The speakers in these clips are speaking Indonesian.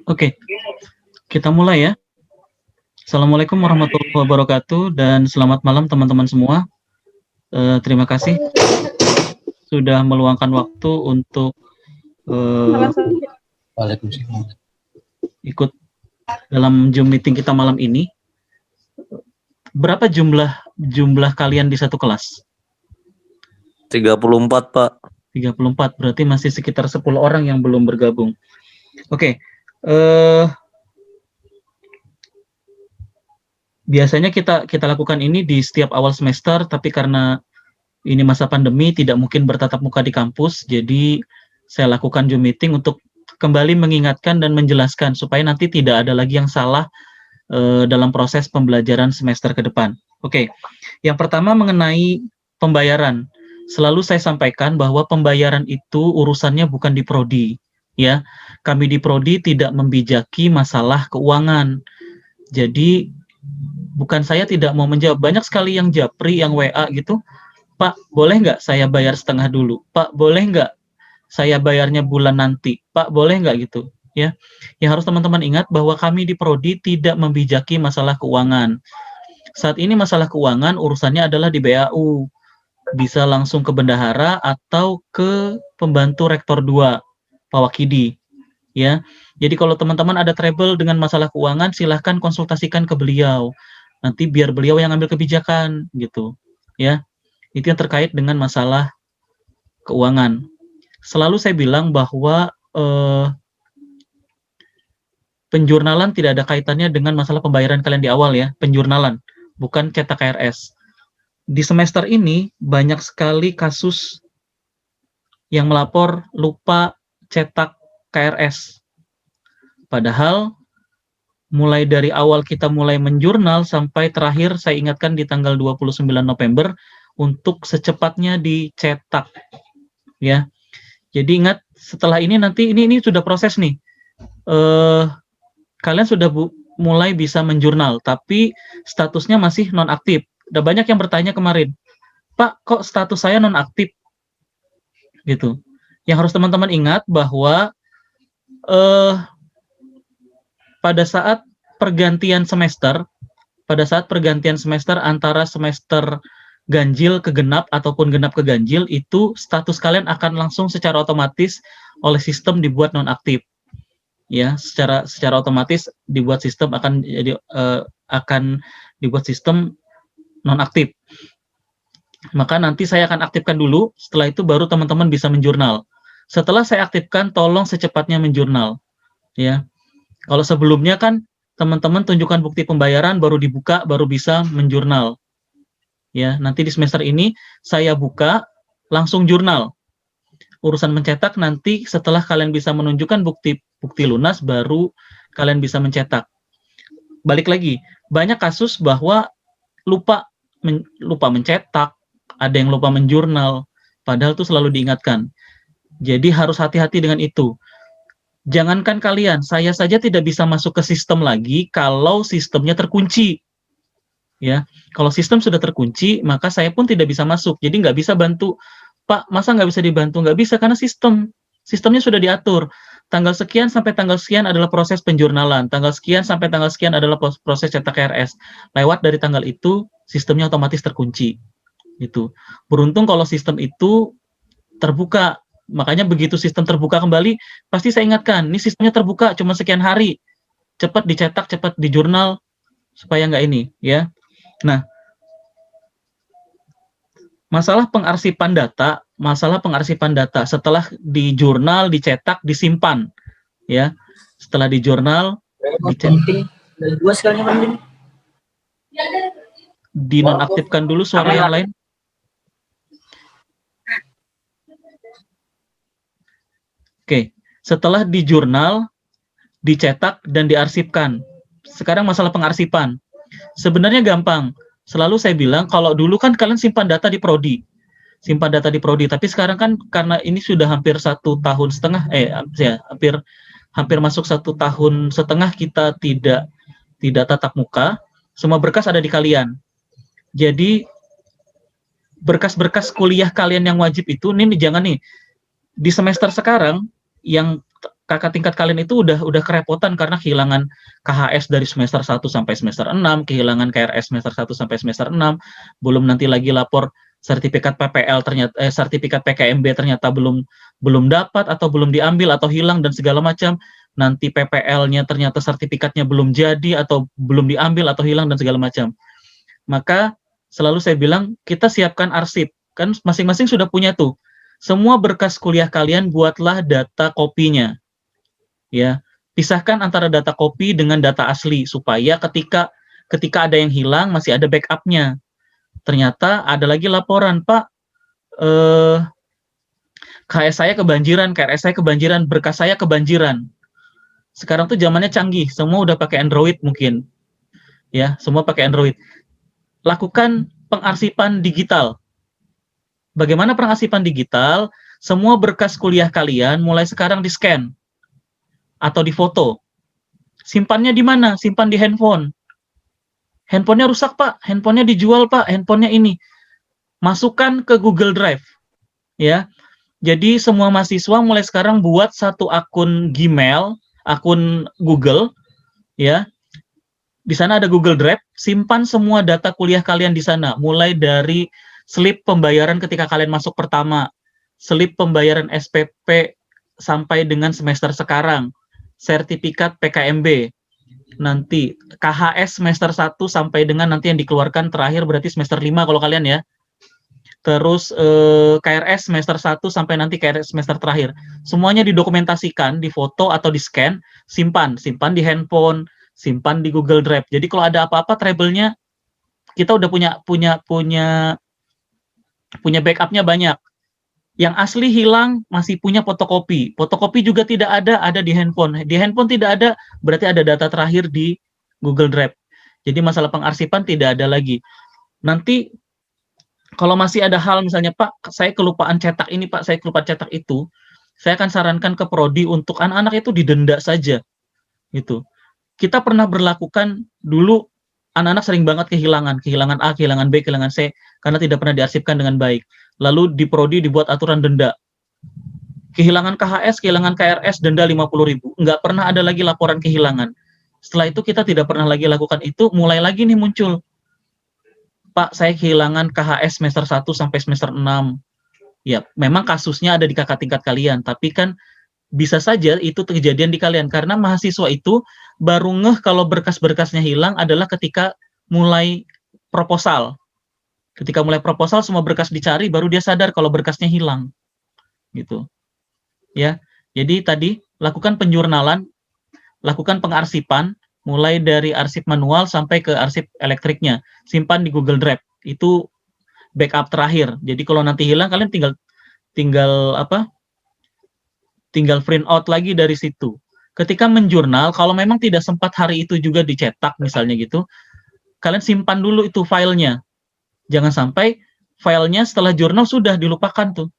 Oke, kita mulai ya. Assalamualaikum warahmatullahi wabarakatuh dan selamat malam teman-teman semua. Terima kasih sudah meluangkan waktu untuk ikut dalam Zoom meeting kita malam ini. Berapa jumlah kalian di satu kelas? 34, Pak. 34, berarti masih sekitar 10 orang yang belum bergabung. Oke, biasanya kita lakukan ini di setiap awal semester, tapi karena ini masa pandemi tidak mungkin bertatap muka di kampus, jadi saya lakukan Zoom meeting untuk kembali mengingatkan dan menjelaskan supaya nanti tidak ada lagi yang salah dalam proses pembelajaran semester ke depan. Oke, yang pertama mengenai pembayaran. Selalu saya sampaikan bahwa pembayaran itu urusannya bukan di prodi, ya. Kami di prodi tidak membijaki masalah keuangan. Jadi bukan saya tidak mau menjawab. Banyak sekali yang japri, yang WA gitu. Pak, boleh nggak saya bayar setengah dulu? Pak, boleh nggak saya bayarnya bulan nanti? Pak, boleh nggak gitu? Ya, yang harus teman-teman ingat bahwa kami di prodi tidak membijaki masalah keuangan. Saat ini masalah keuangan urusannya adalah di BAU. Bisa langsung ke bendahara atau ke pembantu rektor 2, Pak Wakidi. Ya, jadi kalau teman-teman ada trouble dengan masalah keuangan, silahkan konsultasikan ke beliau. Nanti biar beliau yang ambil kebijakan, gitu. Ya, itu yang terkait dengan masalah keuangan. Selalu saya bilang bahwa penjurnalan tidak ada kaitannya dengan masalah pembayaran kalian di awal ya, penjurnalan, bukan cetak KRS. Di semester ini banyak sekali kasus yang melapor lupa cetak KRS. Padahal mulai dari awal kita mulai menjurnal sampai terakhir saya ingatkan di tanggal 29 November untuk secepatnya dicetak. Ya. Jadi ingat setelah ini nanti ini sudah proses nih. Kalian sudah mulai bisa menjurnal, tapi statusnya masih nonaktif. Ada banyak yang bertanya kemarin, Pak, kok status saya nonaktif? Gitu. Yang harus teman-teman ingat bahwa pada saat pergantian semester antara semester ganjil ke genap ataupun genap ke ganjil, itu status kalian akan langsung secara otomatis oleh sistem dibuat nonaktif. Ya, secara otomatis dibuat sistem akan dibuat sistem nonaktif. Maka nanti saya akan aktifkan dulu, setelah itu baru teman-teman bisa menjurnal. Setelah saya aktifkan, tolong secepatnya menjurnal. Ya, kalau sebelumnya kan teman-teman tunjukkan bukti pembayaran, baru dibuka, baru bisa menjurnal. Ya, nanti di semester ini saya buka, langsung jurnal. Urusan mencetak nanti setelah kalian bisa menunjukkan bukti lunas, baru kalian bisa mencetak. Balik lagi, banyak kasus bahwa lupa mencetak, ada yang lupa menjurnal, padahal itu selalu diingatkan. Jadi harus hati-hati dengan itu. Jangankan kalian, saya saja tidak bisa masuk ke sistem lagi kalau sistemnya terkunci. Ya, kalau sistem sudah terkunci, maka saya pun tidak bisa masuk. Jadi nggak bisa bantu, Pak, masa nggak bisa dibantu? Nggak bisa, karena sistemnya sudah diatur. Tanggal sekian sampai tanggal sekian adalah proses penjurnalan. Tanggal sekian sampai tanggal sekian adalah proses cetak KRS. Lewat dari tanggal itu, sistemnya otomatis terkunci. Gitu. Beruntung kalau sistem itu terbuka. Makanya begitu sistem terbuka kembali, pasti saya ingatkan, ini sistemnya terbuka cuma sekian hari. Cepat dicetak, cepat dijurnal, supaya nggak ini. Ya. Nah, masalah pengarsipan data setelah di jurnal, dicetak, disimpan, ya. Setelah di jurnal, dicetak, dinonaktifkan dulu suara yang lain. Oke, setelah di jurnal, dicetak dan diarsipkan. Sekarang masalah pengarsipan. Sebenarnya gampang. Selalu saya bilang, kalau dulu kan kalian simpan data di prodi. Tapi sekarang kan karena ini sudah hampir 1,5 tahun, hampir masuk 1,5 tahun kita tidak tatap muka, semua berkas ada di kalian. Jadi berkas-berkas kuliah kalian yang wajib itu, ini jangan nih, di semester sekarang yang kakak tingkat kalian itu udah kerepotan karena kehilangan KHS dari semester 1 sampai semester 6, kehilangan KRS semester 1 sampai semester 6, belum nanti lagi lapor sertifikat PPL ternyata sertifikat PKMB ternyata belum dapat atau belum diambil atau hilang dan segala macam. Nanti PPL-nya ternyata sertifikatnya belum jadi atau belum diambil atau hilang dan segala macam. Maka selalu saya bilang kita siapkan arsip. Kan masing-masing sudah punya tuh. Semua berkas kuliah kalian buatlah data kopinya. Ya, pisahkan antara data copy dengan data asli supaya ketika ada yang hilang masih ada backupnya. Ternyata ada lagi laporan, Pak, KS saya kebanjiran, KRS saya kebanjiran, berkas saya kebanjiran. Sekarang tuh zamannya canggih, semua udah pakai Android mungkin. Ya, semua pakai Android. Lakukan pengarsipan digital. Bagaimana pengarsipan digital? Semua berkas kuliah kalian mulai sekarang di-scan atau di-foto. Simpannya di mana? Simpan di handphone. Handphonenya rusak, Pak. Handphonenya dijual, Pak. Handphonenya ini. Masukkan ke Google Drive. Ya. Jadi semua mahasiswa mulai sekarang buat satu akun Gmail, akun Google, ya. Di sana ada Google Drive, simpan semua data kuliah kalian di sana, mulai dari slip pembayaran ketika kalian masuk pertama, slip pembayaran SPP sampai dengan semester sekarang, sertifikat PKMB, nanti KHS semester 1 sampai dengan nanti yang dikeluarkan terakhir berarti semester 5 kalau kalian ya. Terus KRS semester 1 sampai nanti KRS semester terakhir. Semuanya didokumentasikan, difoto atau di-scan, simpan di handphone, simpan di Google Drive. Jadi kalau ada apa-apa trouble-nya kita udah punya backupnya banyak. Yang asli hilang masih punya fotokopi. Fotokopi juga tidak ada di handphone. Di handphone tidak ada, berarti ada data terakhir di Google Drive. Jadi masalah pengarsipan tidak ada lagi. Nanti kalau masih ada hal misalnya, Pak, saya kelupaan cetak ini, Pak, saya kelupaan cetak itu, saya akan sarankan ke prodi untuk anak-anak itu didenda saja. Gitu. Kita pernah berlakukan dulu anak-anak sering banget kehilangan A, kehilangan B, kehilangan C karena tidak pernah diarsipkan dengan baik. Lalu di prodi dibuat aturan denda. Kehilangan KHS, kehilangan KRS, denda 50.000. Nggak pernah ada lagi laporan kehilangan. Setelah itu kita tidak pernah lagi lakukan itu, mulai lagi nih muncul. Pak, saya kehilangan KHS semester 1 sampai semester 6. Ya, memang kasusnya ada di kakak tingkat kalian, tapi kan bisa saja itu kejadian di kalian karena mahasiswa itu baru ngeh kalau berkas-berkasnya hilang adalah ketika mulai proposal. Ketika mulai proposal semua berkas dicari baru dia sadar kalau berkasnya hilang. Gitu. Ya. Jadi tadi lakukan penjurnalan, lakukan pengarsipan mulai dari arsip manual sampai ke arsip elektriknya. Simpan di Google Drive. Itu backup terakhir. Jadi kalau nanti hilang kalian tinggal print out lagi dari situ. Ketika menjurnal, kalau memang tidak sempat hari itu juga dicetak misalnya gitu, kalian simpan dulu itu filenya. Jangan sampai filenya setelah jurnal sudah dilupakan tuh.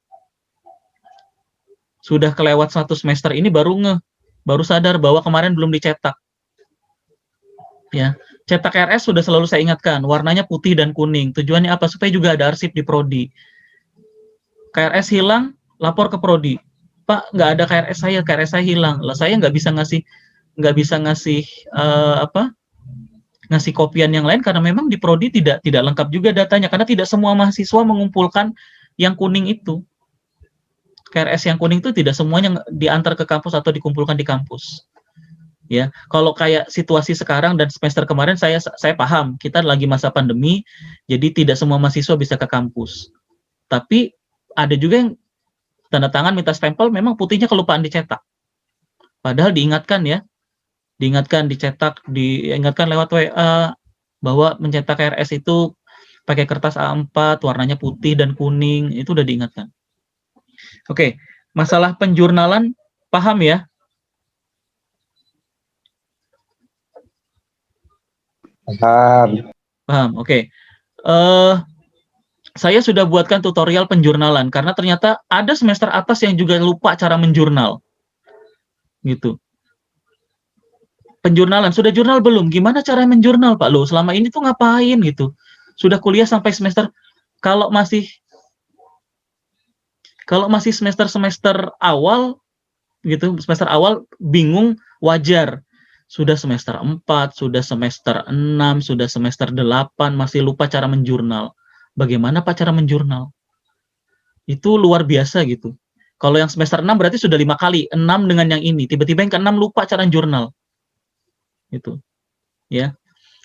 Sudah kelewat 1 semester ini baru sadar bahwa kemarin belum dicetak. Ya, cetak RS sudah selalu saya ingatkan, warnanya putih dan kuning. Tujuannya apa? Supaya juga ada arsip di prodi. KRS hilang, lapor ke prodi. Pak, nggak ada KRS saya hilang. Lah saya nggak bisa ngasih ngasih kopian yang lain karena memang di prodi tidak lengkap juga datanya karena tidak semua mahasiswa mengumpulkan yang kuning itu. KRS yang kuning itu tidak semuanya diantar ke kampus atau dikumpulkan di kampus. Ya, kalau kayak situasi sekarang dan semester kemarin saya paham, kita lagi masa pandemi, jadi tidak semua mahasiswa bisa ke kampus. Tapi ada juga yang tanda tangan minta stempel memang putihnya kelupaan dicetak. Padahal diingatkan ya, diingatkan lewat WA bahwa mencetak KRS itu pakai kertas A4 warnanya putih dan kuning, itu udah diingatkan. Oke, masalah penjurnalan paham ya? Paham. Oke. Saya sudah buatkan tutorial penjurnalan karena ternyata ada semester atas yang juga lupa cara menjurnal. Gitu. Penjurnalan, sudah jurnal belum? Gimana cara menjurnal, Pak? Loh, selama ini tuh ngapain gitu? Sudah kuliah sampai semester kalau masih semester awal gitu. Semester awal bingung, wajar. Sudah semester 4, sudah semester 6, sudah semester 8, masih lupa cara menjurnal. Bagaimana Pak cara menjurnal? Itu luar biasa gitu. Kalau yang semester 6 berarti sudah 5 kali, 6 dengan yang ini. Tiba-tiba yang ke-6 lupa cara jurnal. Gitu. Ya.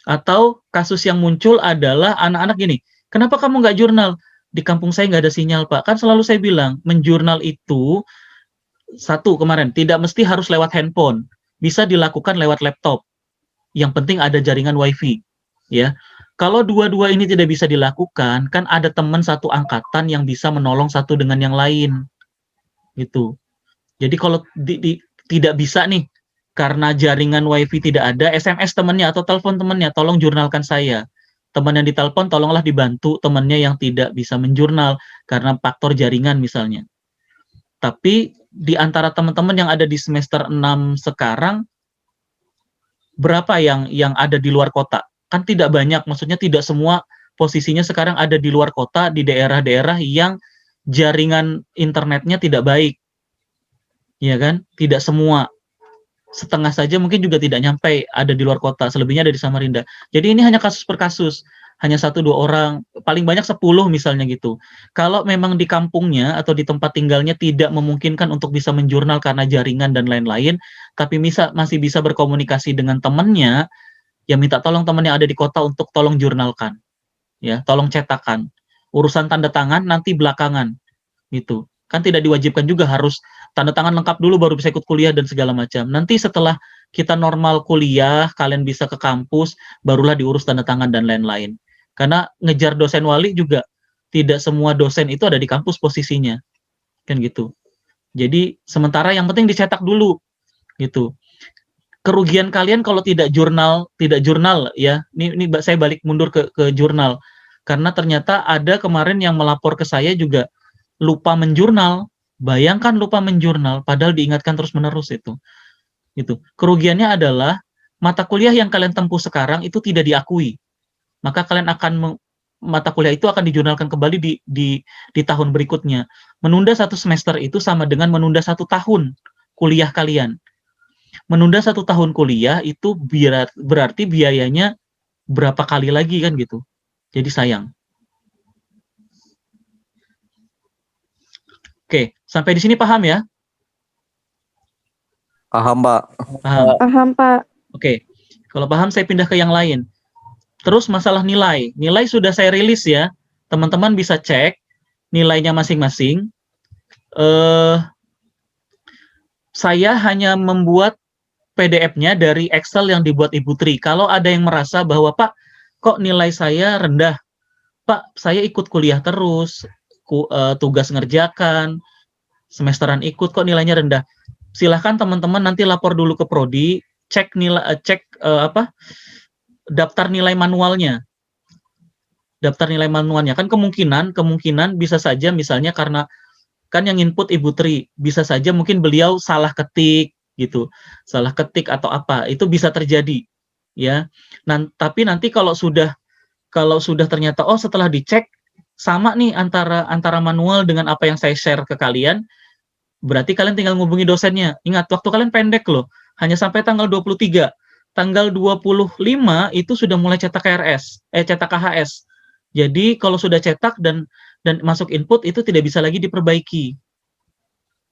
Atau kasus yang muncul adalah anak-anak gini, kenapa kamu nggak jurnal? Di kampung saya nggak ada sinyal, Pak. Kan selalu saya bilang, menjurnal itu, satu kemarin, tidak mesti harus lewat handphone. Bisa dilakukan lewat laptop. Yang penting ada jaringan wifi. Ya. Kalau dua-dua ini tidak bisa dilakukan, kan ada teman satu angkatan yang bisa menolong satu dengan yang lain. Gitu. Jadi kalau tidak bisa nih, karena jaringan wifi tidak ada, SMS temannya atau telepon temannya, tolong jurnalkan saya. Teman yang ditelepon tolonglah dibantu temannya yang tidak bisa menjurnal karena faktor jaringan misalnya. Tapi di antara teman-teman yang ada di semester 6 sekarang, berapa yang ada di luar kota? Kan tidak banyak, maksudnya tidak semua posisinya sekarang ada di luar kota, di daerah-daerah yang jaringan internetnya tidak baik. Ya kan? Tidak semua. Setengah saja mungkin juga tidak nyampe ada di luar kota, selebihnya ada di Samarinda. Jadi ini hanya kasus per kasus, hanya 1-2 orang, paling banyak 10 misalnya gitu. Kalau memang di kampungnya atau di tempat tinggalnya tidak memungkinkan untuk bisa menjurnal karena jaringan dan lain-lain, tapi masih bisa berkomunikasi dengan temannya, ya minta tolong teman yang ada di kota untuk tolong jurnalkan, ya, tolong cetakan. Urusan tanda tangan nanti belakangan, gitu. Kan tidak diwajibkan juga harus tanda tangan lengkap dulu baru bisa ikut kuliah dan segala macam. Nanti setelah kita normal kuliah, kalian bisa ke kampus, barulah diurus tanda tangan dan lain-lain. Karena ngejar dosen wali juga tidak semua dosen itu ada di kampus posisinya. Kan gitu. Jadi sementara yang penting dicetak dulu gitu. Kerugian kalian kalau tidak jurnal ya. Ini saya balik mundur ke jurnal. Karena ternyata ada kemarin yang melapor ke saya juga lupa menjurnal. Bayangkan lupa menjurnal, padahal diingatkan terus-menerus itu. Gitu. Kerugiannya adalah mata kuliah yang kalian tempuh sekarang itu tidak diakui. Maka kalian akan mata kuliah itu akan dijurnalkan kembali di tahun berikutnya. Menunda 1 semester itu sama dengan menunda 1 tahun kuliah kalian. Menunda 1 tahun kuliah itu berarti biayanya berapa kali lagi kan gitu. Jadi sayang. Oke, sampai di sini paham ya? Paham, Pak. Paham. Paham, Pak. Oke. Kalau paham saya pindah ke yang lain. Terus masalah nilai. Nilai sudah saya rilis ya. Teman-teman bisa cek nilainya masing-masing. Saya hanya membuat PDF-nya dari Excel yang dibuat Ibu Tri. Kalau ada yang merasa bahwa, Pak, kok nilai saya rendah? Pak, saya ikut kuliah terus, tugas ngerjakan, semesteran ikut, kok nilainya rendah? Silahkan teman-teman nanti lapor dulu ke Prodi, cek nilai, daftar nilai manualnya. Daftar nilai manualnya kan kemungkinan bisa saja misalnya karena kan yang input Ibu Tri, bisa saja mungkin beliau salah ketik gitu. Salah ketik atau apa, itu bisa terjadi ya. Tapi nanti kalau sudah ternyata setelah dicek sama nih antara manual dengan apa yang saya share ke kalian, berarti kalian tinggal ngubungi dosennya. Ingat, waktu kalian pendek loh, hanya sampai tanggal 23. Tanggal 25 itu sudah mulai cetak cetak KHS. Jadi kalau sudah cetak dan masuk input itu tidak bisa lagi diperbaiki.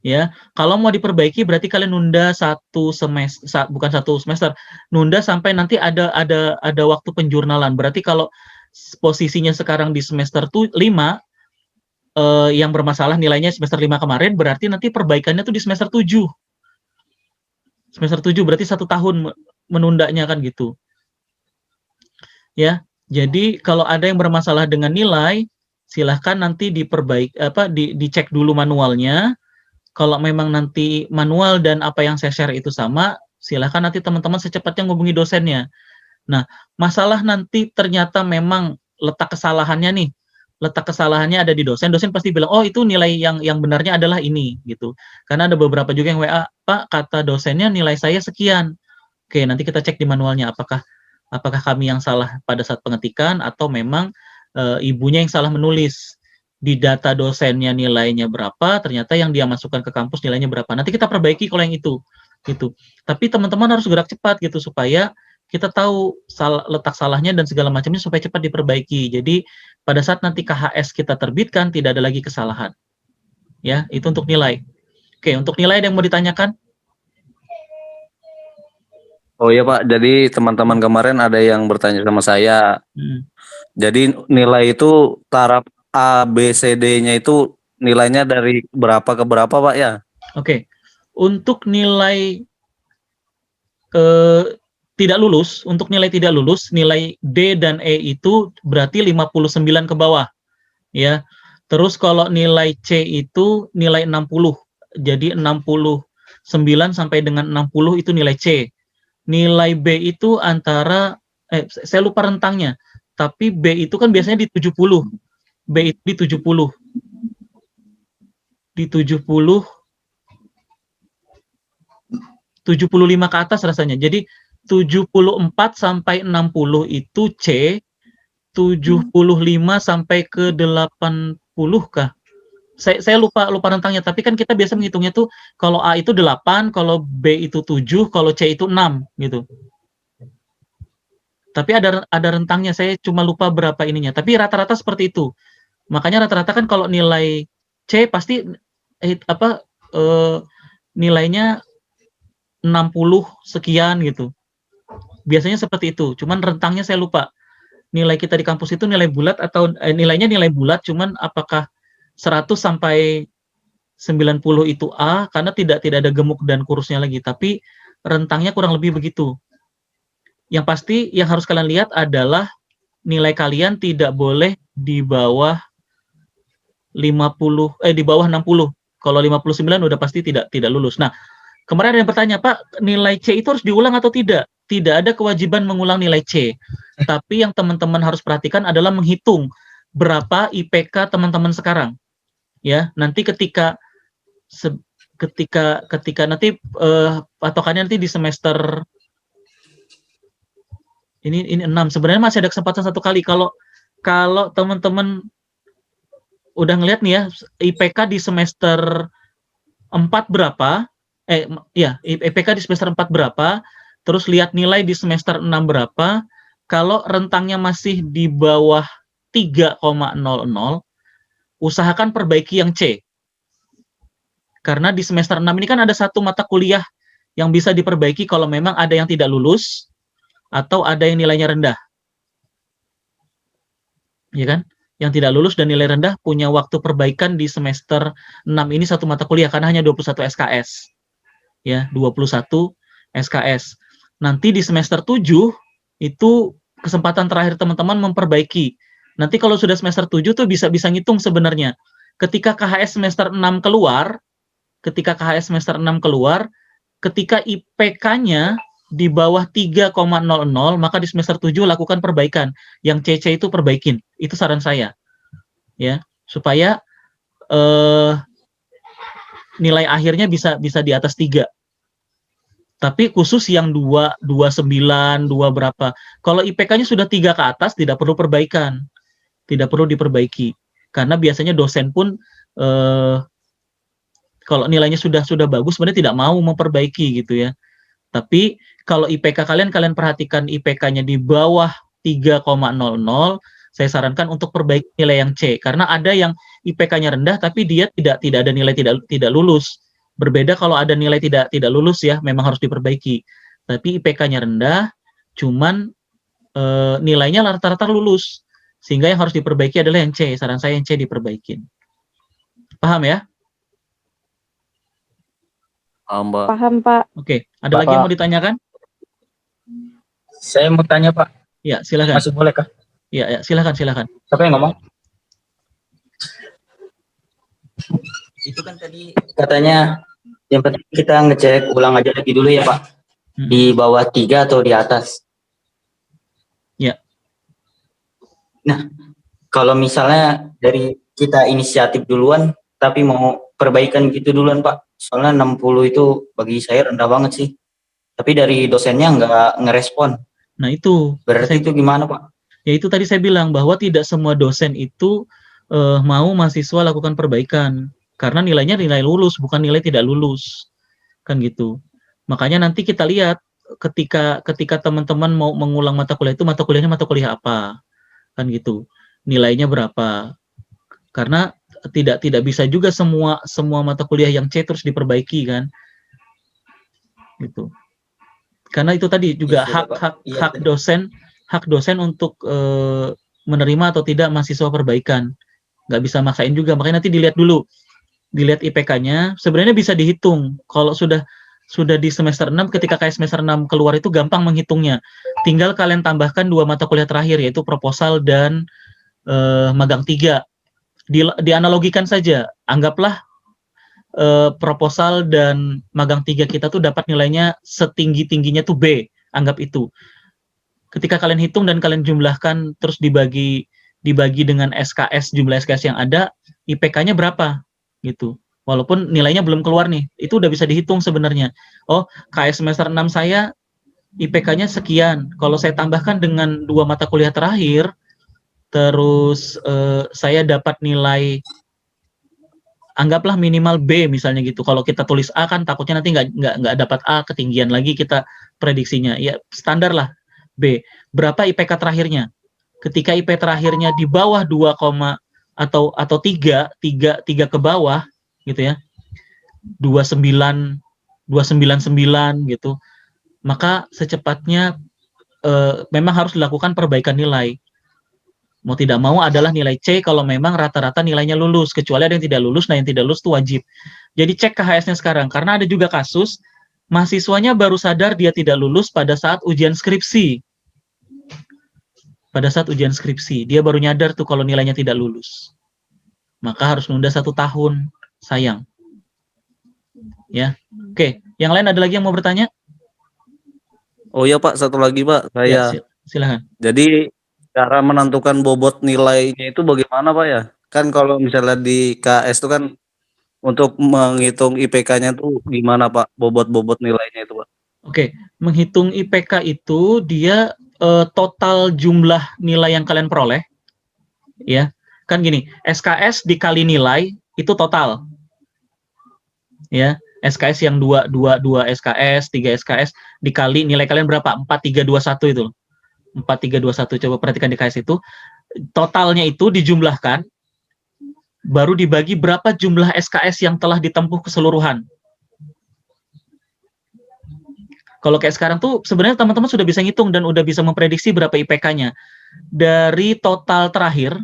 Ya, kalau mau diperbaiki berarti kalian nunda 1 semester, bukan 1 semester, nunda sampai nanti ada waktu penjurnalan. Berarti kalau posisinya sekarang di semester 5, yang bermasalah nilainya semester 5 kemarin, berarti nanti perbaikannya tuh di semester 7. Semester 7 berarti 1 tahun menundanya kan gitu. Ya, jadi kalau ada yang bermasalah dengan nilai, silahkan nanti dicek dulu manualnya. Kalau memang nanti manual dan apa yang saya share itu sama, silahkan nanti teman-teman secepatnya ngubungi dosennya. Nah, masalah nanti ternyata memang letak kesalahannya ada di dosen pasti bilang, oh itu nilai yang benarnya adalah ini, gitu. Karena ada beberapa juga yang WA, Pak, kata dosennya nilai saya sekian. Oke, nanti kita cek di manualnya, apakah kami yang salah pada saat pengetikan, atau memang ibunya yang salah menulis. di data dosennya nilainya berapa, ternyata yang dia masukkan ke kampus nilainya berapa. Nanti kita perbaiki kalau yang itu, gitu. Tapi teman-teman harus gerak cepat gitu supaya kita tahu letak salahnya dan segala macamnya supaya cepat diperbaiki. Jadi pada saat nanti KHS kita terbitkan tidak ada lagi kesalahan. Ya, itu untuk nilai. Oke, untuk nilai ada yang mau ditanyakan? Oh iya Pak, jadi teman-teman kemarin ada yang bertanya sama saya. Jadi nilai itu taraf A, B, C, D-nya itu nilainya dari berapa ke berapa Pak ya? Oke, untuk nilai tidak lulus, untuk nilai tidak lulus, nilai D dan E itu berarti 59 ke bawah. Ya. Terus kalau nilai C itu nilai 60. Jadi 69 sampai dengan 60 itu nilai C. Nilai B itu antara saya lupa rentangnya. Tapi B itu kan biasanya di 70. B itu di 70. Di 70 75 ke atas rasanya. Jadi 74 sampai 60 itu C, 75 sampai ke 80 kah? Saya lupa rentangnya, tapi kan kita biasa menghitungnya tuh kalau A itu 8, kalau B itu 7, kalau C itu 6 gitu. Tapi ada rentangnya, saya cuma lupa berapa ininya. Tapi rata-rata seperti itu. Makanya rata-rata kan kalau nilai C pasti nilainya 60 sekian gitu. Biasanya seperti itu. Cuman rentangnya saya lupa. Nilai kita di kampus itu nilai bulat atau nilainya nilai bulat, cuman apakah 100 sampai 90 itu A karena tidak ada gemuk dan kurusnya lagi, tapi rentangnya kurang lebih begitu. Yang pasti yang harus kalian lihat adalah nilai kalian tidak boleh di bawah 50 di bawah 60. Kalau 59 udah pasti tidak lulus. Nah, kemarin ada yang bertanya, Pak, nilai C itu harus diulang atau tidak? Tidak ada kewajiban mengulang nilai C. Tapi yang teman-teman harus perhatikan adalah menghitung berapa IPK teman-teman sekarang. Ya, nanti ketika nanti patokannya nanti di semester ini 6, sebenarnya masih ada kesempatan satu kali kalau teman-teman udah ngeliat nih ya IPK di semester 4 berapa, IPK di semester 4 berapa, terus lihat nilai di semester 6 berapa, kalau rentangnya masih di bawah 3,00, usahakan perbaiki yang C. Karena di semester 6 ini kan ada satu mata kuliah yang bisa diperbaiki kalau memang ada yang tidak lulus atau ada yang nilainya rendah. Ya kan? Yang tidak lulus dan nilai rendah punya waktu perbaikan di semester 6 ini satu mata kuliah karena hanya 21 SKS. Ya, 21 SKS. Nanti di semester 7 itu kesempatan terakhir teman-teman memperbaiki. Nanti kalau sudah semester 7 tuh bisa ngitung sebenarnya. Ketika KHS semester 6 keluar, ketika IPK-nya di bawah 3,00, maka di semester 7 lakukan perbaikan. Yang CC itu perbaikin. Itu saran saya. Ya, supaya nilai akhirnya bisa di atas 3. Tapi khusus yang 29, 2 berapa. Kalau IPK-nya sudah 3 ke atas tidak perlu perbaikan. Tidak perlu diperbaiki. Karena biasanya dosen pun kalau nilainya sudah bagus sebenarnya tidak mau memperbaiki gitu ya. Tapi kalau IPK kalian perhatikan IPK-nya di bawah 3,00, saya sarankan untuk perbaiki nilai yang C karena ada yang IPK-nya rendah tapi dia tidak ada nilai tidak lulus. Berbeda kalau ada nilai tidak lulus ya, memang harus diperbaiki. Tapi IPK-nya rendah, cuman nilainya rata-rata lulus. Sehingga yang harus diperbaiki adalah yang C. Saran saya yang C diperbaikin. Paham ya? Paham, Pak. Oke, ada lagi yang mau ditanyakan? Saya mau tanya, Pak. Ya, silakan. Masih boleh kah? Ya, silakan. Siapa yang ngomong? Itu kan tadi katanya yang penting kita ngecek ulang aja lagi dulu ya, Pak. Di bawah 3 atau di atas? Ya. Nah, kalau misalnya dari kita inisiatif duluan, tapi mau perbaikan gitu duluan, Pak. Soalnya 60 itu bagi saya rendah banget sih. Tapi dari dosennya nggak ngerespon. Nah itu. Berarti itu gimana, Pak? Ya itu tadi saya bilang bahwa tidak semua dosen itu mau mahasiswa lakukan perbaikan karena nilainya nilai lulus bukan nilai tidak lulus, kan gitu. Makanya nanti kita lihat ketika teman-teman mau mengulang mata kuliah itu mata kuliahnya mata kuliah apa, kan gitu. Nilainya berapa? Karena tidak bisa juga semua mata kuliah yang C terus diperbaiki kan, gitu. Karena itu tadi juga hak dosen untuk menerima atau tidak mahasiswa perbaikan. Nggak bisa maksain juga, makanya nanti dilihat dulu, dilihat IPK-nya. Sebenarnya bisa dihitung kalau sudah di semester 6, ketika kayak semester 6 keluar itu gampang menghitungnya. Tinggal kalian tambahkan 2 mata kuliah terakhir, yaitu proposal dan magang 3. Dianalogikan saja, anggaplah proposal dan magang 3 kita tuh dapat nilainya setinggi-tingginya tuh B, anggap itu. Ketika kalian hitung dan kalian jumlahkan terus dibagi dengan SKS, jumlah SKS yang ada, IPK-nya berapa gitu. Walaupun nilainya belum keluar nih, itu udah bisa dihitung sebenarnya. Oh, KS semester 6 saya IPK-nya sekian. Kalau saya tambahkan dengan 2 mata kuliah terakhir, terus saya dapat nilai anggaplah minimal B misalnya gitu. Kalau kita tulis A kan takutnya nanti nggak dapat A, ketinggian lagi kita prediksinya. Ya standar lah B. Berapa IPK terakhirnya? Ketika IP terakhirnya di bawah 2, atau 3 ke bawah gitu ya. 29 299 gitu. Maka secepatnya memang harus dilakukan perbaikan nilai. Mau tidak mau adalah nilai C kalau memang rata-rata nilainya lulus, kecuali ada yang tidak lulus. Nah, yang tidak lulus itu wajib. Jadi cek KHS-nya sekarang, karena ada juga kasus mahasiswanya baru sadar dia tidak lulus pada saat ujian skripsi. Pada saat ujian skripsi, dia baru nyadar tuh kalau nilainya tidak lulus. Maka harus nunda 1 tahun, sayang. Ya, oke. Yang lain ada lagi yang mau bertanya? Oh iya Pak, satu lagi Pak, saya. Ya, silakan. Jadi cara menentukan bobot nilainya itu bagaimana Pak ya? Kan kalau misalnya di KS itu kan untuk menghitung IPK-nya tuh gimana Pak? Bobot nilainya itu Pak. Oke, menghitung IPK itu dia total jumlah nilai yang kalian peroleh, ya. Kan gini, SKS dikali nilai itu total. Ya, SKS yang 2 SKS, 3 SKS dikali nilai kalian berapa? 4321 itu. 4321, coba perhatikan di KS itu. Totalnya itu dijumlahkan, baru dibagi berapa jumlah SKS yang telah ditempuh keseluruhan. Kalau kayak sekarang tuh sebenarnya teman-teman sudah bisa ngitung dan udah bisa memprediksi berapa IPK-nya. Dari total terakhir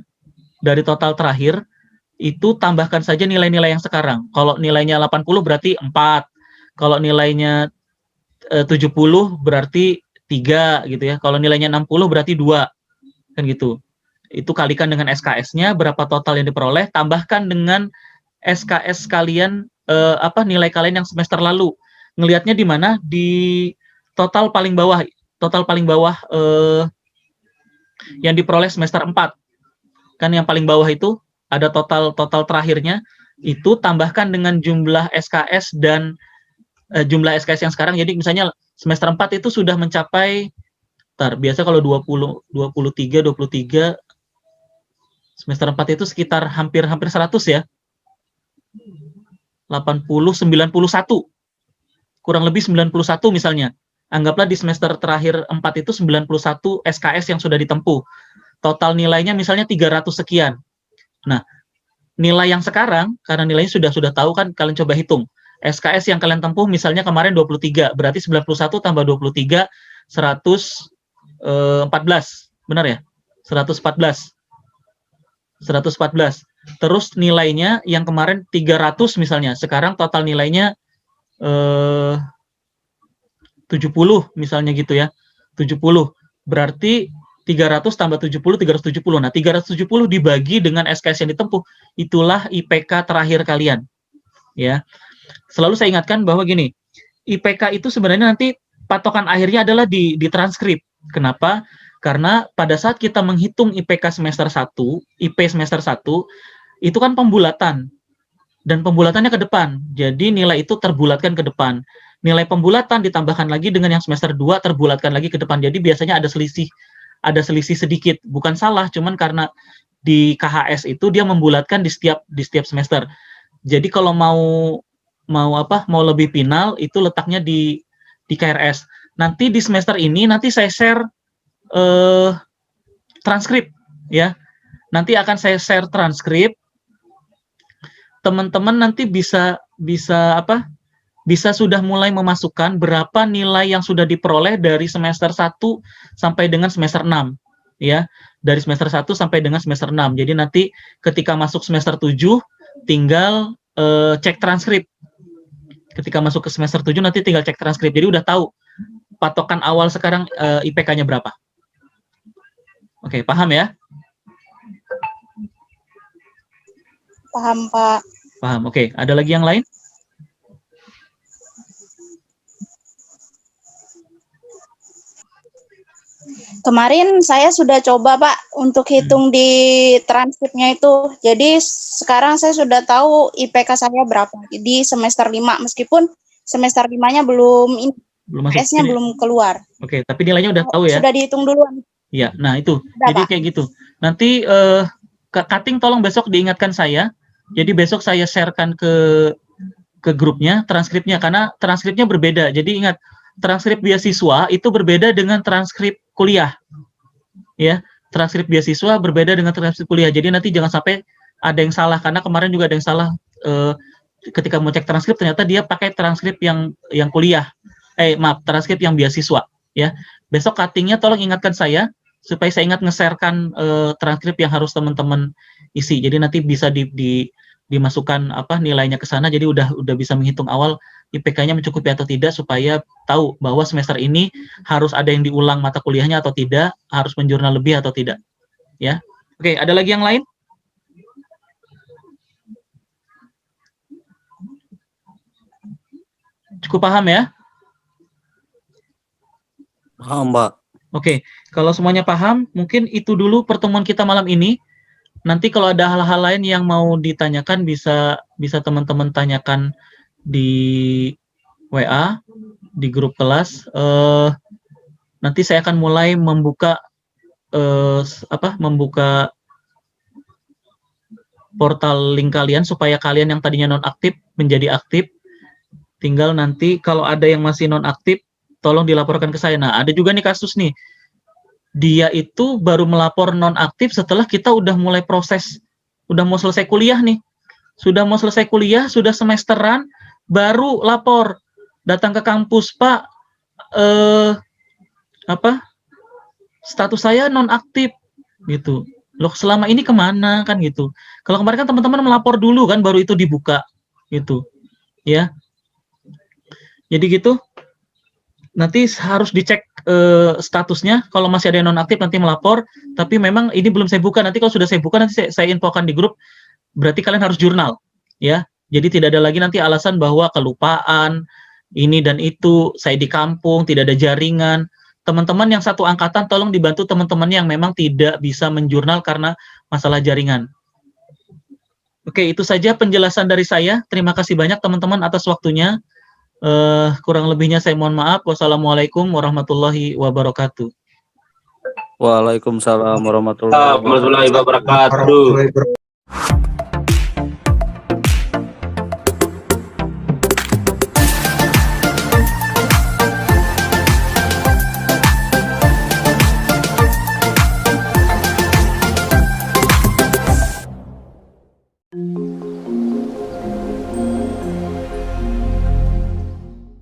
itu tambahkan saja nilai-nilai yang sekarang. Kalau nilainya 80 berarti 4. Kalau nilainya 70 berarti 3 gitu ya. Kalau nilainya 60 berarti 2. Kan gitu. Itu kalikan dengan SKS-nya berapa total yang diperoleh, tambahkan dengan SKS kalian nilai kalian yang semester lalu. Ngelihatnya di mana? Di total paling bawah yang diperoleh semester 4. Kan yang paling bawah itu ada total terakhirnya, itu tambahkan dengan jumlah SKS dan jumlah SKS yang sekarang. Jadi misalnya semester 4 itu sudah mencapai biasa kalau 23 semester 4 itu sekitar hampir 100 ya. 80 91. Kurang lebih 91 misalnya. Anggaplah di semester terakhir 4 itu 91 SKS yang sudah ditempuh. Total nilainya misalnya 300 sekian. Nah, nilai yang sekarang, karena nilainya sudah tahu kan, kalian coba hitung. SKS yang kalian tempuh misalnya kemarin 23, berarti 91 tambah 23, 114. Benar ya? 114. Terus nilainya yang kemarin 300 misalnya, sekarang total nilainya 70 misalnya gitu ya. 70. Berarti 300 tambah 70, 370. Nah, 370 dibagi dengan SKS yang ditempuh, itulah IPK terakhir kalian. Ya. Selalu saya ingatkan bahwa gini, IPK itu sebenarnya nanti patokan akhirnya adalah di transkrip. Kenapa? Karena pada saat kita menghitung IPK semester 1, IP semester 1, itu kan pembulatan. Dan pembulatannya ke depan. Jadi nilai itu terbulatkan ke depan. Nilai pembulatan ditambahkan lagi dengan yang semester 2 terbulatkan lagi ke depan. Jadi biasanya ada selisih sedikit. Bukan salah, cuman karena di KHS itu dia membulatkan di setiap semester. Jadi kalau mau lebih final itu letaknya di KRS. Nanti di semester ini nanti saya share transkrip ya. Nanti akan saya share transkrip. Teman-teman nanti bisa sudah mulai memasukkan berapa nilai yang sudah diperoleh dari semester 1 sampai dengan semester 6 ya. Dari semester 1 sampai dengan semester 6. Jadi nanti ketika masuk semester 7 tinggal cek transkrip. Ketika masuk ke semester 7 nanti tinggal cek transkrip. Jadi udah tahu patokan awal sekarang IPK-nya berapa. Oke, paham ya? Paham, Pak. Paham. Oke, ada lagi yang lain? Kemarin saya sudah coba, Pak, untuk hitung di transkripnya itu. Jadi sekarang saya sudah tahu IPK saya berapa di semester 5, meskipun semester 5-nya belum masuk. S-nya belum keluar. Oke, tapi nilainya udah tahu ya? Sudah dihitung duluan. Iya, nah itu. Sudah, jadi Pak. kayak gitu. Nanti cutting tolong besok diingatkan saya. Jadi besok saya sharekan ke grupnya transkripnya, karena transkripnya berbeda. Jadi ingat, transkrip beasiswa itu berbeda dengan transkrip kuliah. Ya, transkrip beasiswa berbeda dengan transkrip kuliah. Jadi nanti jangan sampai ada yang salah, karena kemarin juga ada yang salah ketika mau cek transkrip ternyata dia pakai transkrip yang kuliah. Transkrip yang beasiswa ya. Besok cuttingnya tolong ingatkan saya supaya saya ingat nge-sharekan transkrip yang harus teman-teman isi. Jadi nanti bisa dimasukkan nilainya ke sana, jadi udah bisa menghitung awal IPK-nya mencukupi atau tidak, supaya tahu bahwa semester ini harus ada yang diulang mata kuliahnya atau tidak, harus menjurnal lebih atau tidak. Ya. Oke, ada lagi yang lain? Cukup paham ya? Paham, Pak. Oke, kalau semuanya paham, mungkin itu dulu pertemuan kita malam ini. Nanti kalau ada hal-hal lain yang mau ditanyakan bisa teman-teman tanyakan di WA, di grup kelas. Nanti saya akan mulai membuka portal link kalian supaya kalian yang tadinya non-aktif menjadi aktif. Tinggal nanti kalau ada yang masih non-aktif, tolong dilaporkan ke saya. Nah, ada juga nih kasus nih. Dia itu baru melapor non-aktif setelah kita udah mulai proses, udah mau selesai kuliah nih. Sudah mau selesai kuliah, sudah semesteran, baru lapor. Datang ke kampus, Pak, status saya non-aktif, gitu. Loh, selama ini kemana, kan gitu. Kalau kemarin kan teman-teman melapor dulu kan, baru itu dibuka, gitu. Ya. Jadi gitu. Nanti harus dicek statusnya. Kalau masih ada yang nonaktif nanti melapor. Tapi memang ini belum saya buka. Nanti kalau sudah saya buka nanti saya infokan di grup. Berarti kalian harus jurnal, ya. Jadi tidak ada lagi nanti alasan bahwa kelupaan ini dan itu. Saya di kampung, tidak ada jaringan. Teman-teman yang satu angkatan tolong dibantu teman-teman yang memang tidak bisa menjurnal karena masalah jaringan. Oke, itu saja penjelasan dari saya. Terima kasih banyak teman-teman atas waktunya. Kurang lebihnya saya mohon maaf. Wassalamualaikum warahmatullahi wabarakatuh. Waalaikumsalam warahmatullahi wabarakatuh.